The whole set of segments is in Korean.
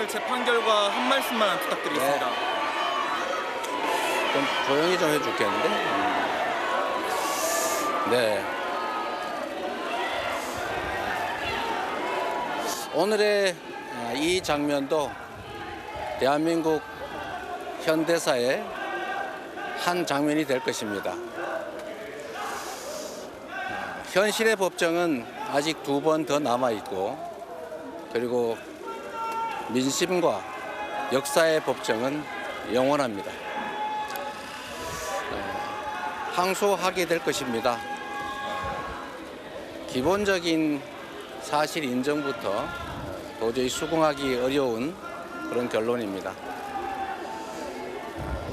오늘 재판 결과 한 말씀만 부탁드리겠습니다. 좀 조용히 좀 해줄겠는데? 네. 오늘의 이 장면도 대한민국 현대사의 한 장면이 될 것입니다. 현실의 법정은 아직 2번 더 남아있고, 그리고 민심과 역사의 법정은 영원합니다. 항소하게 될 것입니다. 기본적인 사실 인정부터 도저히 수긍하기 어려운 그런 결론입니다.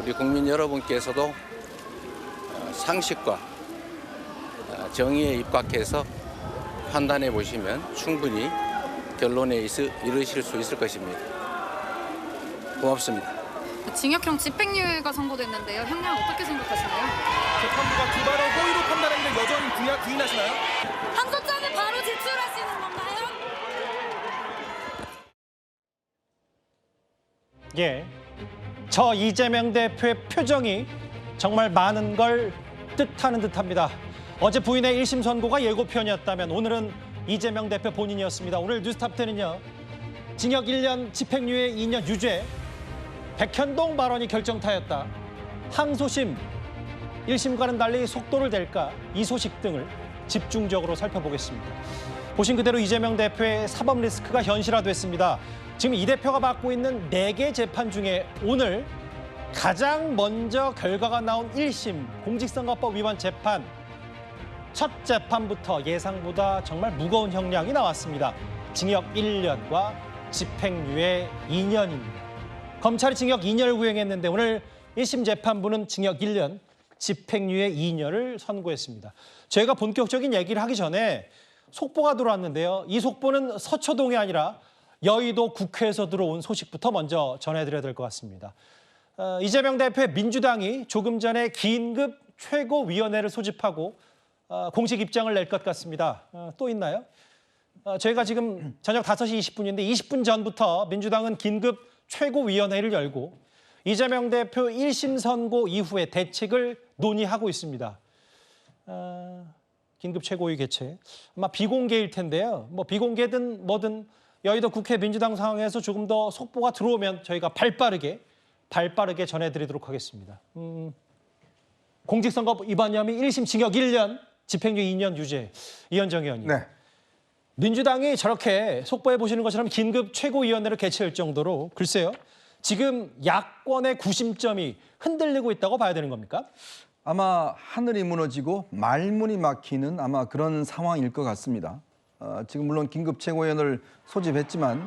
우리 국민 여러분께서도 상식과 정의에 입각해서 판단해 보시면 충분히 결론에 이르실 수 있을 것입니다. 고맙습니다. 징역형 집행유예가 선고됐는데요. 형량 어떻게 생각하시나요? 재판부가 두발을 호의로 판단했는데 여전히 부인하시나요? 항소장을 바로 제출하시는 건가요? 예, 저 이재명 대표의 표정이 정말 많은 걸 뜻하는 듯합니다. 어제 부인의 1심 선고가 예고편이었다면 오늘은 이재명 대표 본인이었습니다. 오늘 뉴스탑10은요. 징역 1년, 집행유예 2년 유죄, 백현동 발언이 결정타였다. 항소심, 1심과는 달리 속도를 낼까, 이 소식 등을 집중적으로 살펴보겠습니다. 보신 그대로 이재명 대표의 사법 리스크가 현실화됐습니다. 지금 이 대표가 받고 있는 4개 재판 중에 오늘 가장 먼저 결과가 나온 1심 공직선거법 위반 재판, 첫 재판부터 예상보다 정말 무거운 형량이 나왔습니다. 징역 1년과 집행유예 2년입니다. 검찰이 징역 2년을 구형했는데 오늘 1심 재판부는 징역 1년, 집행유예 2년을 선고했습니다. 저희가 본격적인 얘기를 하기 전에 속보가 들어왔는데요. 이 속보는 서초동이 아니라 여의도 국회에서 들어온 소식부터 먼저 전해드려야 될 것 같습니다. 이재명 대표의 민주당이 조금 전에 긴급 최고위원회를 소집하고 공식 입장을 낼 것 같습니다. 또 있나요? 저희가 지금 저녁 5시 20분인데 20분 전부터 민주당은 긴급 최고위원회를 열고 이재명 대표 1심 선고 이후의 대책을 논의하고 있습니다. 긴급 최고위 개최. 아마 비공개일 텐데요. 뭐 비공개든 뭐든 여의도 국회 민주당 상황에서 조금 더 속보가 들어오면 저희가 발빠르게 전해드리도록 하겠습니다. 공직선거 위반 혐의 1심 징역 1년, 집행유예 2년 유죄. 이현정 의원님. 네. 민주당이 저렇게 속보해 보시는 것처럼 긴급 최고위원회를 개최할 정도로 글쎄요. 지금 야권의 구심점이 흔들리고 있다고 봐야 되는 겁니까? 아마 하늘이 무너지고 말문이 막히는 아마 그런 상황일 것 같습니다. 지금 물론 긴급 최고위원을 소집했지만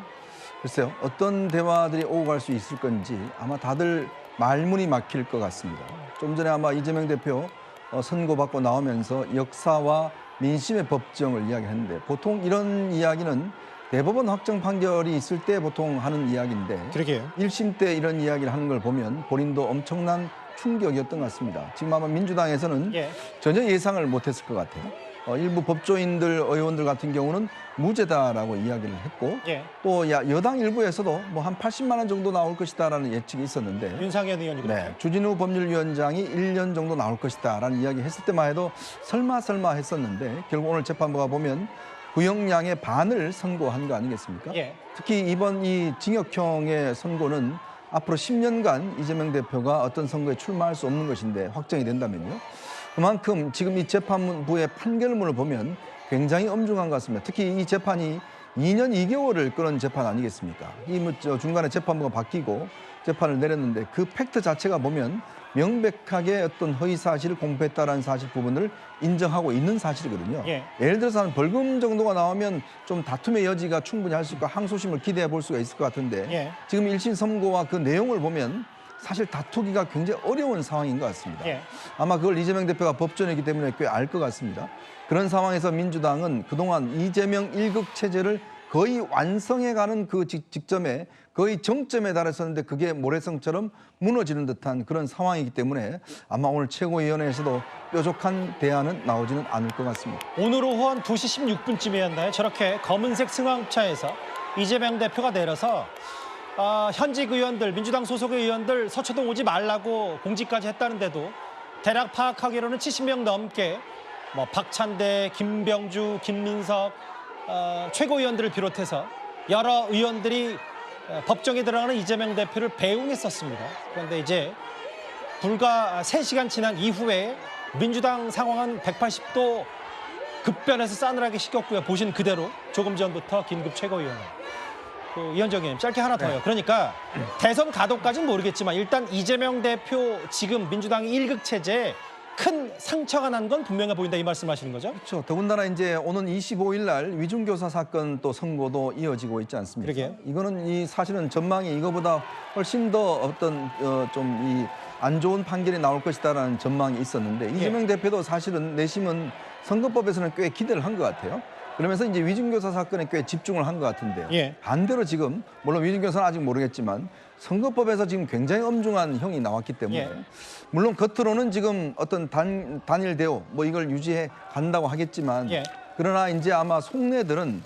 글쎄요. 어떤 대화들이 오고 갈 수 있을 건지 아마 다들 말문이 막힐 것 같습니다. 좀 전에 아마 이재명 대표 선고받고 나오면서 역사와 민심의 법정을 이야기했는데 보통 이런 이야기는 대법원 확정 판결이 있을 때 보통 하는 이야기인데 그러게요. 1심 때 이런 이야기를 하는 걸 보면 본인도 엄청난 충격이었던 것 같습니다. 지금 아마 민주당에서는 전혀 예상을 못했을 것 같아요. 일부 법조인들, 의원들 같은 경우는 무죄다라고 이야기를 했고 또 여당 일부에서도 뭐 한 80만 원 정도 나올 것이다라는 예측이 있었는데 윤상현 의원이 그렇죠. 주진우 법률위원장이 1년 정도 나올 것이다라는 이야기 했을 때만 해도 설마 했었는데 결국 오늘 재판부가 보면 구형량의 반을 선고한 거 아니겠습니까? 특히 이번 이 징역형의 선고는 앞으로 10년간 이재명 대표가 어떤 선거에 출마할 수 없는 것인데 확정이 된다면요. 그만큼 지금 이 재판부의 판결문을 보면 굉장히 엄중한 것 같습니다. 특히 이 재판이 2년 2개월을 끌은 재판 아니겠습니까? 중간에 재판부가 바뀌고 재판을 내렸는데 그 팩트 자체가 보면 명백하게 어떤 허위 사실을 공표했다라는 사실 부분을 인정하고 있는 사실이거든요. 예를 들어서 한 벌금 정도가 나오면 좀 다툼의 여지가 충분히 할 수 있고 항소심을 기대해 볼 수가 있을 것 같은데 지금 1심 선고와 그 내용을 보면 사실 다투기가 굉장히 어려운 상황인 것 같습니다. 아마 그걸 이재명 대표가 법전이기 때문에 꽤 알 것 같습니다. 그런 상황에서 민주당은 그동안 이재명 1국 체제를 거의 완성해가는 그 직점에 거의 정점에 달했었는데 그게 모래성처럼 무너지는 듯한 그런 상황이기 때문에 아마 오늘 최고위원회에서도 뾰족한 대안은 나오지는 않을 것 같습니다. 오늘 오후 한 2시 16분쯤이었나요? 저렇게 검은색 승합차에서 이재명 대표가 내려서 현직 의원들, 민주당 소속의 의원들 서초동 오지 말라고 공지까지 했다는데도 대략 파악하기로는 70명 넘게 뭐 박찬대, 김병주, 김민석 최고위원들을 비롯해서 여러 의원들이 법정에 들어가는 이재명 대표를 배웅했었습니다. 그런데 이제 불과 3시간 지난 이후에 민주당 상황은 180도 급변해서 싸늘하게 식혔고요. 보신 그대로 조금 전부터 긴급 최고위원. 이현정 의원님 짧게 하나 더요. 그러니까 대선 가도까지는 모르겠지만 일단 이재명 대표 지금 민주당이 1극 체제에 큰 상처가 난 건 분명해 보인다 이 말씀하시는 거죠? 그렇죠. 더군다나 이제 오는 25일 날 위중교사 사건 또 선고도 이어지고 있지 않습니까? 그러게요. 이거는 이 사실은 전망이 이거보다 훨씬 더 어떤 좀 이 안 좋은 판결이 나올 것이다라는 전망이 있었는데 이재명 대표도 사실은 내심은 선거법에서는 꽤 기대를 한 것 같아요. 그러면서 이제 위중교사 사건에 꽤 집중을 한 것 같은데요. 반대로 지금 물론 위중교사는 아직 모르겠지만 선거법에서 지금 굉장히 엄중한 형이 나왔기 때문에 물론 겉으로는 지금 어떤 단일 대우 뭐 이걸 유지해 간다고 하겠지만 그러나 이제 아마 속내들은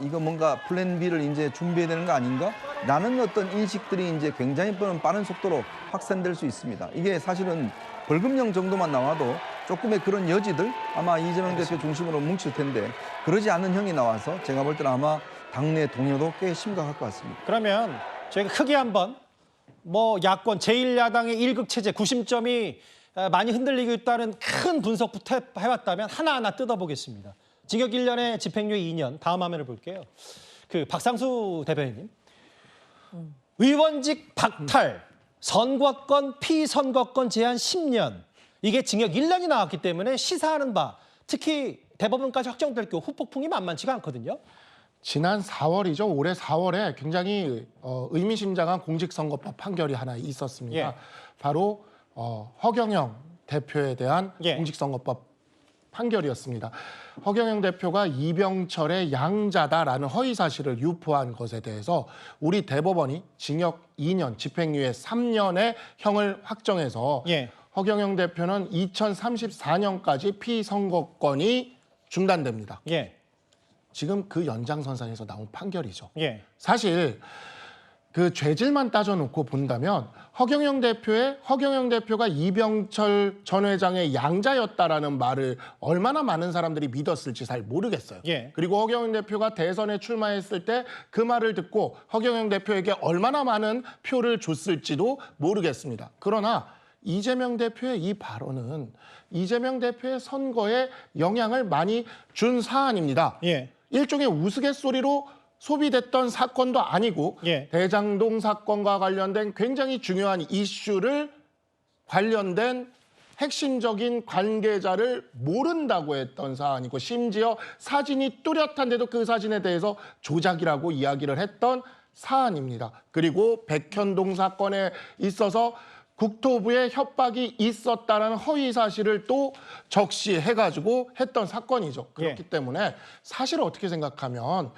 이거 뭔가 플랜 B를 이제 준비해야 되는 거 아닌가? 라는 어떤 인식들이 이제 굉장히 빠른 속도로 확산될 수 있습니다. 이게 사실은 벌금형 정도만 나와도 조금의 그런 여지들 아마 이재명 대표 중심으로 뭉칠 텐데 그러지 않는 형이 나와서 제가 볼 때는 아마 당내 동요도 꽤 심각할 것 같습니다. 그러면 저희가 크게 한번 뭐 야권 제1야당의 1극 체제 구심점이 많이 흔들리고 있다는 큰 분석부터 해왔다면 하나하나 뜯어보겠습니다. 징역 1년에 집행유예 2년. 다음 화면을 볼게요. 박상수 대변인님. 의원직 박탈, 선거권, 피선거권 제한 10년. 이게 징역 1년이 나왔기 때문에 시사하는 바, 특히 대법원까지 확정될 경우 후폭풍이 만만치가 않거든요. 지난 4월이죠. 올해 4월에 굉장히 의미심장한 공직선거법 판결이 하나 있었습니다. 바로 허경영 대표에 대한 공직선거법 판결이었습니다. 허경영 대표가 이병철의 양자다라는 허위 사실을 유포한 것에 대해서 우리 대법원이 징역 2년, 집행유예 3년의 형을 확정해서 허경영 대표는 2034년까지 피선거권이 중단됩니다. 지금 그 연장선상에서 나온 판결이죠. 사실 그 죄질만 따져놓고 본다면 허경영 대표가 이병철 전 회장의 양자였다라는 말을 얼마나 많은 사람들이 믿었을지 잘 모르겠어요. 그리고 허경영 대표가 대선에 출마했을 때 그 말을 듣고 허경영 대표에게 얼마나 많은 표를 줬을지도 모르겠습니다. 그러나 이재명 대표의 이 발언은 이재명 대표의 선거에 영향을 많이 준 사안입니다. 일종의 우스갯소리로 소비됐던 사건도 아니고 대장동 사건과 관련된 굉장히 중요한 이슈를 관련된 핵심적인 관계자를 모른다고 했던 사안이고 심지어 사진이 뚜렷한데도 그 사진에 대해서 조작이라고 이야기를 했던 사안입니다. 그리고 백현동 사건에 있어서 국토부에 협박이 있었다는 허위 사실을 또 적시해가지고 했던 사건이죠. 그렇기 때문에 사실 어떻게 생각하면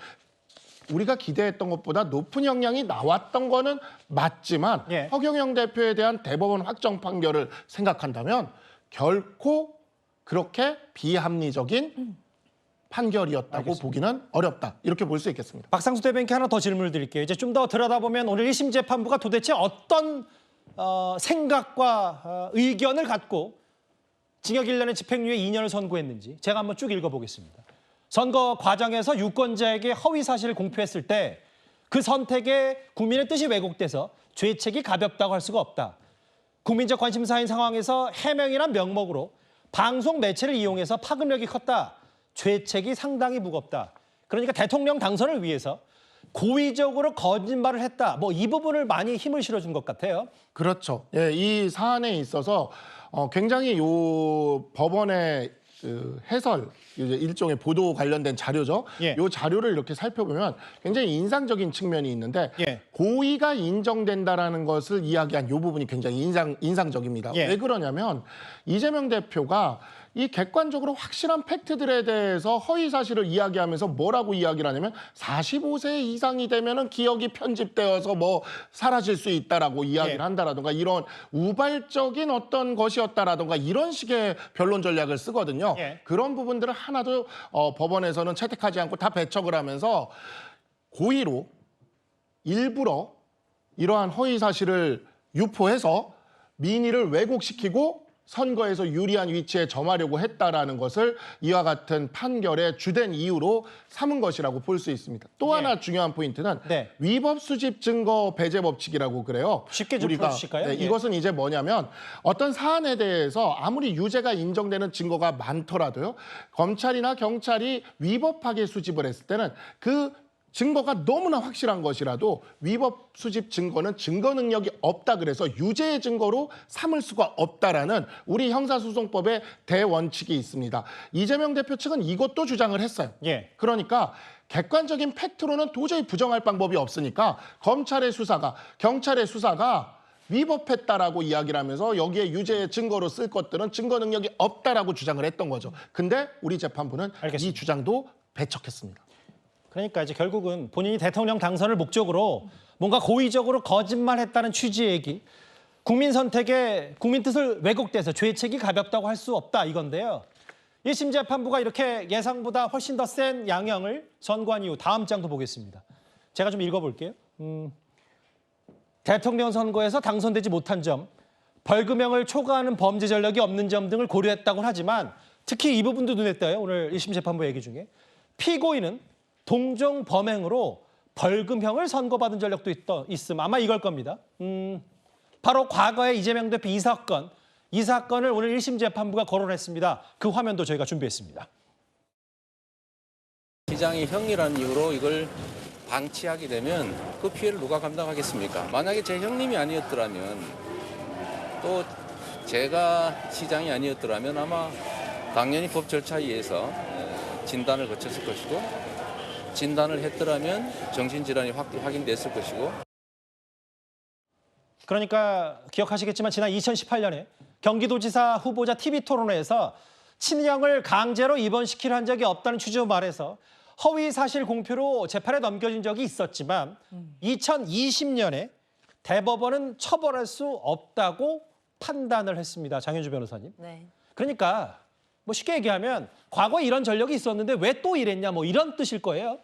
우리가 기대했던 것보다 높은 형량이 나왔던 거는 맞지만 허경영 대표에 대한 대법원 확정 판결을 생각한다면 결코 그렇게 비합리적인 판결이었다고 보기는 어렵다. 이렇게 볼 수 있겠습니다. 박상수 대변인께 하나 더 질문을 드릴게요. 이제 좀 더 들여다보면 오늘 1심 재판부가 도대체 어떤 생각과 의견을 갖고 징역 1년에 집행유예 2년을 선고했는지 제가 한번 쭉 읽어보겠습니다. 선거 과정에서 유권자에게 허위 사실을 공표했을 때 그 선택에 국민의 뜻이 왜곡돼서 죄책이 가볍다고 할 수가 없다. 국민적 관심사인 상황에서 해명이란 명목으로 방송 매체를 이용해서 파급력이 컸다. 죄책이 상당히 무겁다. 그러니까 대통령 당선을 위해서 고의적으로 거짓말을 했다. 뭐 이 부분을 많이 힘을 실어준 것 같아요. 그렇죠. 이 사안에 있어서 굉장히 요 법원의 그 해설, 일종의 보도 관련된 자료죠. 이 자료를 이렇게 살펴보면 굉장히 인상적인 측면이 있는데 고의가 인정된다라는 것을 이야기한 이 부분이 굉장히 인상적입니다. 왜 그러냐면 이재명 대표가 이 객관적으로 확실한 팩트들에 대해서 허위 사실을 이야기하면서 뭐라고 이야기를 하냐면 45세 이상이 되면은 기억이 편집되어서 뭐 사라질 수 있다라고 이야기를 한다라든가 이런 우발적인 어떤 것이었다라든가 이런 식의 변론 전략을 쓰거든요. 그런 부분들을 하나도 법원에서는 채택하지 않고 다 배척을 하면서 고의로 일부러 이러한 허위 사실을 유포해서 민의를 왜곡시키고 선거에서 유리한 위치에 점하려고 했다라는 것을 이와 같은 판결의 주된 이유로 삼은 것이라고 볼 수 있습니다. 또 하나 중요한 포인트는 위법 수집 증거 배제 법칙이라고 그래요. 쉽게 좀 풀어주실까요? 이것은 이제 뭐냐면 어떤 사안에 대해서 아무리 유죄가 인정되는 증거가 많더라도요. 검찰이나 경찰이 위법하게 수집을 했을 때는 그 증거가 너무나 확실한 것이라도 위법 수집 증거는 증거 능력이 없다 그래서 유죄의 증거로 삼을 수가 없다라는 우리 형사소송법의 대원칙이 있습니다. 이재명 대표 측은 이것도 주장을 했어요. 그러니까 객관적인 팩트로는 도저히 부정할 방법이 없으니까 검찰의 수사가, 경찰의 수사가 위법했다라고 이야기를 하면서 여기에 유죄의 증거로 쓸 것들은 증거 능력이 없다라고 주장을 했던 거죠. 근데 우리 재판부는 이 주장도 배척했습니다. 그러니까 이제 결국은 본인이 대통령 당선을 목적으로 뭔가 고의적으로 거짓말했다는 취지의 얘기, 국민 선택에 국민 뜻을 왜곡돼서 죄책이 가볍다고 할 수 없다 이건데요. 1심 재판부가 이렇게 예상보다 훨씬 더 센 양형을 선고한 이후 다음 장도 보겠습니다. 제가 좀 읽어볼게요. 대통령 선거에서 당선되지 못한 점, 벌금형을 초과하는 범죄 전력이 없는 점 등을 고려했다고는 하지만 특히 이 부분도 눈에 띄어요. 오늘 1심 재판부 얘기 중에 피고인은 동종 범행으로 벌금형을 선고받은 전력도 있음. 아마 이걸 겁니다. 바로 과거에 이재명 대표 이 사건을 오늘 1심 재판부가 거론했습니다. 그 화면도 저희가 준비했습니다. 시장이 형이라는 이유로 이걸 방치하게 되면 그 피해를 누가 감당하겠습니까? 만약에 제 형님이 아니었더라면 또 제가 시장이 아니었더라면 아마 당연히 법 절차에 의해서 진단을 거쳤을 것이고 진단을 했더라면 정신질환이 확인됐을 것이고. 그러니까 기억하시겠지만 지난 2018년에 경기도지사 후보자 TV토론회에서 친형을 강제로 입원시키려 한 적이 없다는 취지로 말해서 허위 사실 공표로 재판에 넘겨진 적이 있었지만 2020년에 대법원은 처벌할 수 없다고 판단을 했습니다. 장현주 변호사님. 그러니까 뭐 쉽게 얘기하면 과거에 이런 전력이 있었는데 왜 또 이랬냐 뭐 이런 뜻일 거예요.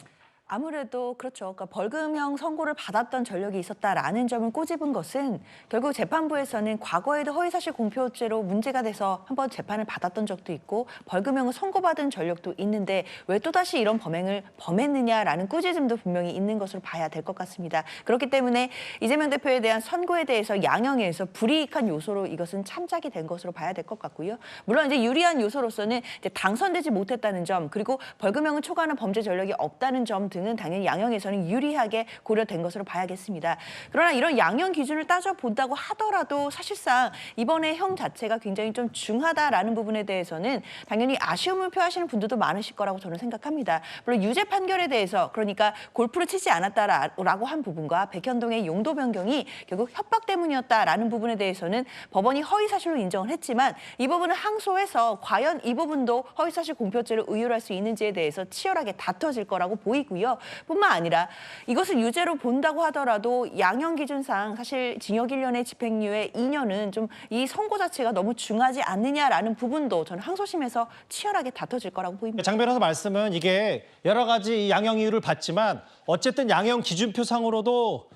아무래도 그렇죠. 그러니까 벌금형 선고를 받았던 전력이 있었다라는 점을 꼬집은 것은 결국 재판부에서는 과거에도 허위사실 공표죄로 문제가 돼서 한번 재판을 받았던 적도 있고 벌금형을 선고받은 전력도 있는데 왜 또다시 이런 범행을 범했느냐라는 꾸짖음도 분명히 있는 것으로 봐야 될 것 같습니다. 그렇기 때문에 이재명 대표에 대한 선고에 대해서 양형에서 불이익한 요소로 이것은 참작이 된 것으로 봐야 될 것 같고요. 물론 이제 유리한 요소로서는 이제 당선되지 못했다는 점 그리고 벌금형을 초과하는 범죄 전력이 없다는 점 등은 당연히 양형에서는 유리하게 고려된 것으로 봐야겠습니다. 그러나 이런 양형 기준을 따져본다고 하더라도 사실상 이번에 형 자체가 굉장히 좀 중하다라는 부분에 대해서는 당연히 아쉬움을 표하시는 분들도 많으실 거라고 저는 생각합니다. 물론 유죄 판결에 대해서 그러니까 골프를 치지 않았다라고 한 부분과 백현동의 용도 변경이 결국 협박 때문이었다라는 부분에 대해서는 법원이 허위사실로 인정을 했지만 이 부분을 항소해서 과연 이 부분도 허위사실 공표죄를 의율할 수 있는지에 대해서 치열하게 다퉈질 거라고 보이고요. 뿐만 아니라 이것을 유죄로 본다고 하더라도 양형 기준상 사실 징역 1년에 집행유예 2년은 좀 이 선고 자체가 너무 중하지 않느냐라는 부분도 저는 항소심에서 치열하게 다퉈질 거라고 보입니다. 장 변호사 말씀은 이게 여러 가지 양형 이유를 봤지만 어쨌든 양형 기준표상으로도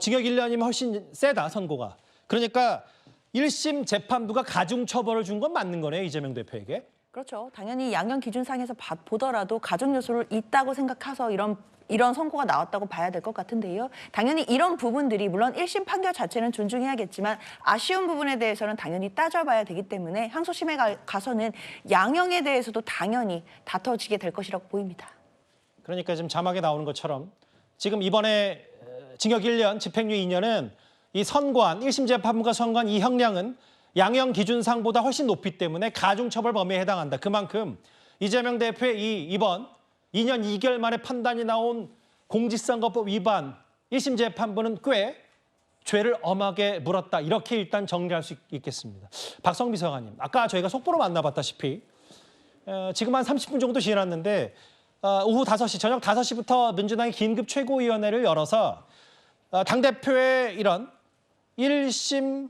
징역 1년이면 훨씬 세다 선고가. 그러니까 1심 재판부가 가중처벌을 준 건 맞는 거네요 이재명 대표에게. 그렇죠. 당연히 양형 기준상에서 보더라도 가중 요소를 있다고 생각해서 이런 선고가 나왔다고 봐야 될 것 같은데요. 당연히 이런 부분들이 물론 1심 판결 자체는 존중해야겠지만 아쉬운 부분에 대해서는 당연히 따져봐야 되기 때문에 항소심에 가서는 양형에 대해서도 당연히 다퉈지게 될 것이라고 보입니다. 그러니까 지금 자막에 나오는 것처럼 지금 이번에 징역 1년, 집행유예 2년은 이 선고한 1심 재판부가 선고한 이 형량은 양형 기준상보다 훨씬 높기 때문에 가중처벌 범위에 해당한다. 그만큼 이재명 대표의 이번 2년 2개월 만에 판단이 나온 공직선거법 위반 1심 재판부는 꽤 죄를 엄하게 물었다. 이렇게 일단 정리할 수 있겠습니다. 박성비 서관님, 아까 저희가 속보로 만나봤다시피 지금 한 30분 정도 지났는데 오후 5시, 저녁 5시부터 민주당이 긴급 최고위원회를 열어서 당대표의 이런 1심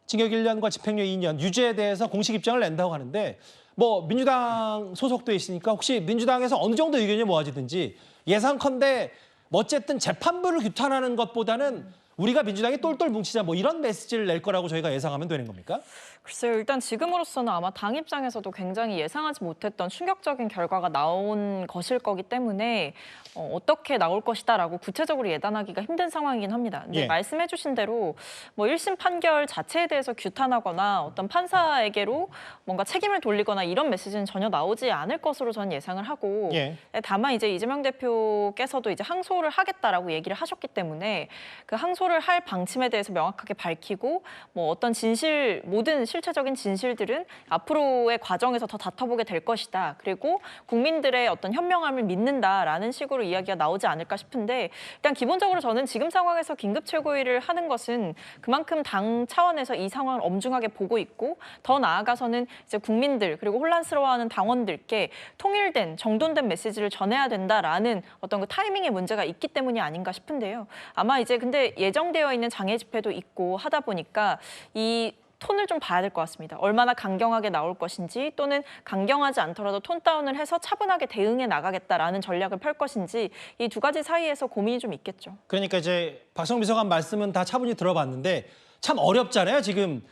징역 1년과 집행유예 2년 유죄에 대해서 공식 입장을 낸다고 하는데 뭐 민주당 소속돼 있으니까 혹시 민주당에서 어느 정도 의견이 모아지든지 예상컨대 뭐 어쨌든 재판부를 규탄하는 것보다는 우리가 민주당이 똘똘 뭉치자 뭐 이런 메시지를 낼 거라고 저희가 예상하면 되는 겁니까? 글쎄요. 일단 지금으로서는 아마 당 입장에서도 굉장히 예상하지 못했던 충격적인 결과가 나온 것일 거기 때문에 어떻게 나올 것이다라고 구체적으로 예단하기가 힘든 상황이긴 합니다. 근데 예. 말씀해 주신 대로 뭐 1심 판결 자체에 대해서 규탄하거나 어떤 판사에게로 뭔가 책임을 돌리거나 이런 메시지는 전혀 나오지 않을 것으로 저는 예상을 하고 예. 다만 이제 이재명 대표께서도 이제 항소를 하겠다라고 얘기를 하셨기 때문에 그 항소를 할 방침에 대해서 명확하게 밝히고 뭐 어떤 진실 모든 실체적인 진실들은 앞으로의 과정에서 더 다퉈보게 될 것이다. 그리고 국민들의 어떤 현명함을 믿는다라는 식으로 이야기가 나오지 않을까 싶은데 일단 기본적으로 저는 지금 상황에서 긴급 최고위를 하는 것은 그만큼 당 차원에서 이 상황을 엄중하게 보고 있고 더 나아가서는 이제 국민들 그리고 혼란스러워하는 당원들께 통일된 정돈된 메시지를 전해야 된다라는 어떤 그 타이밍의 문제가 있기 때문이 아닌가 싶은데요. 아마 이제 근데 예정되어 있는 장애 집회도 있고 하다 보니까 이 톤을 좀 봐야 될 것 같습니다. 얼마나 강경하게 나올 것인지 또는 강경하지 않더라도 톤 다운을 해서 차분하게 대응해 나가겠다라는 전략을 펼 것인지 이 두 가지 사이에서 고민이 좀 있겠죠. 그러니까 이제 박성 비서관 말씀은 다 차분히 들어봤는데 참 어렵잖아요. 지금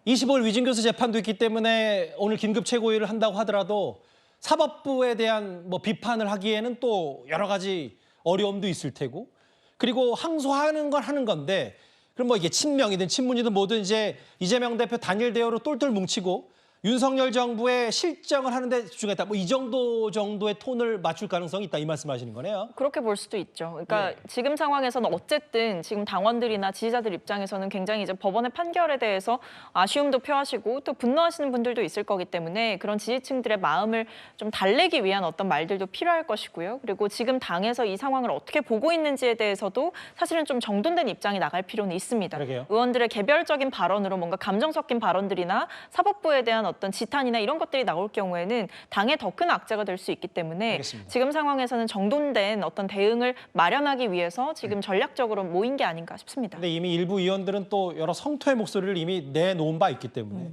25일 위증교수 재판도 있기 때문에 오늘 긴급 최고위를 한다고 하더라도 사법부에 대한 뭐 비판을 하기에는 또 여러 가지 어려움도 있을 테고 그리고 항소하는 건 하는 건데 그럼 뭐 이게 친명이든 친문이든 뭐든 이제 이재명 대표 단일 대우로 똘똘 뭉치고 윤석열 정부의 실정을 하는데 집중했다. 뭐 이 정도의 톤을 맞출 가능성이 있다 이 말씀하시는 거네요. 그렇게 볼 수도 있죠. 그러니까 네. 지금 상황에서는 어쨌든 지금 당원들이나 지지자들 입장에서는 굉장히 이제 법원의 판결에 대해서 아쉬움도 표하시고 또 분노하시는 분들도 있을 거기 때문에 그런 지지층들의 마음을 좀 달래기 위한 어떤 말들도 필요할 것이고요. 그리고 지금 당에서 이 상황을 어떻게 보고 있는지에 대해서도 사실은 좀 정돈된 입장이 나갈 필요는 있습니다. 그러게요. 의원들의 개별적인 발언으로 뭔가 감정 섞인 발언들이나 사법부에 대한 어떤 지탄이나 이런 것들이 나올 경우에는 당에 더 큰 악재가 될 수 있기 때문에 알겠습니다. 지금 상황에서는 정돈된 어떤 대응을 마련하기 위해서 지금 전략적으로 모인 게 아닌가 싶습니다. 근데 이미 일부 의원들은 또 여러 성토의 목소리를 이미 내놓은 바 있기 때문에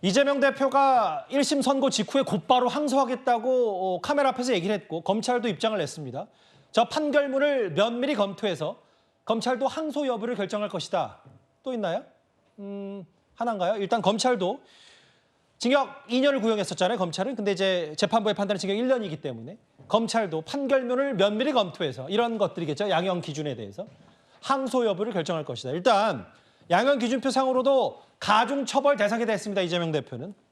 이재명 대표가 1심 선고 직후에 곧바로 항소하겠다고 카메라 앞에서 얘기를 했고 검찰도 입장을 냈습니다. 저 판결문을 면밀히 검토해서 검찰도 항소 여부를 결정할 것이다. 또 있나요? 하나인가요? 일단 검찰도 징역 2년을 구형했었잖아요, 검찰은. 근데 이제 재판부의 판단은 징역 1년이기 때문에 검찰도 판결문을 면밀히 검토해서 이런 것들이겠죠. 양형 기준에 대해서 항소 여부를 결정할 것이다. 일단 양형 기준표 상으로도 가중처벌 대상이 됐습니다, 이재명 대표는.